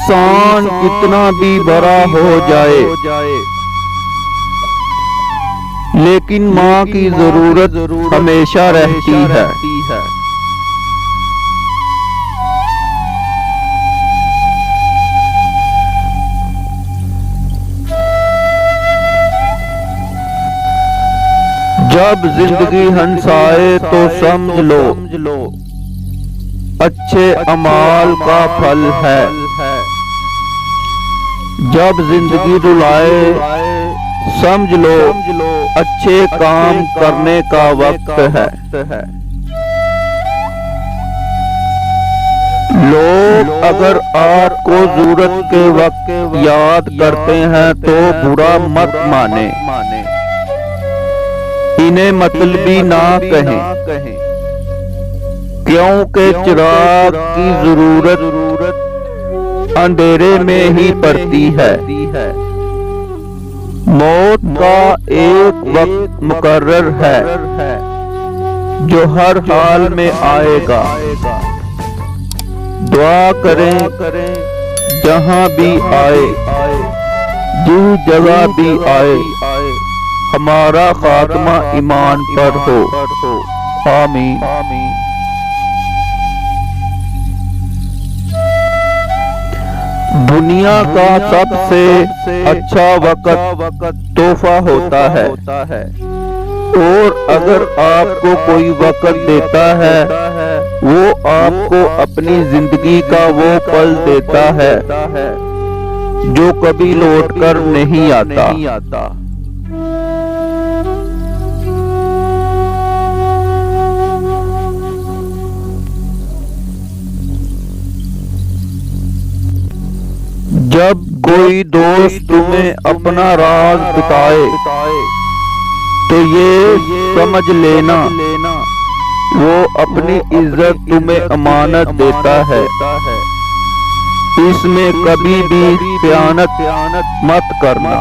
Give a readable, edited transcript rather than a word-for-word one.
इंसान कितना भी बड़ा हो जाए, लेकिन माँ की जरूरत हमेशा रहती है। जब जिंदगी हंसाए तो समझ लो अच्छे अमाल का फल है। जब जिंदगी रुलाए समझ लो अच्छे काम करने का वक्त है। लोग अगर आपको जरूरत के वक्त याद करते हैं तो बुरा मत माने, इन्हें मतलबी ना कहें, क्योंकि चिराग की जरूरत अंधेरे में ही पड़ती है। मौत का एक वक्त मुकर्रर है जो हर हाल में आएगा। दुआ करें जहां भी आए, जिस जगह भी आए, हमारा खात्मा ईमान पर हो। आमीन। दुनिया का सबसे अच्छा वक्त तोहफा होता है, और अगर आपको कोई वक्त देता है वो आपको अपनी जिंदगी का वो पल देता है जो कभी लौटकर नहीं आता। जब कोई दोस्त तुम्हें अपना राज बताए तो ये समझ लेना वो अपनी इज्जत तुम्हें अमानत देता है। इसमें कभी भी खयानत मत करना।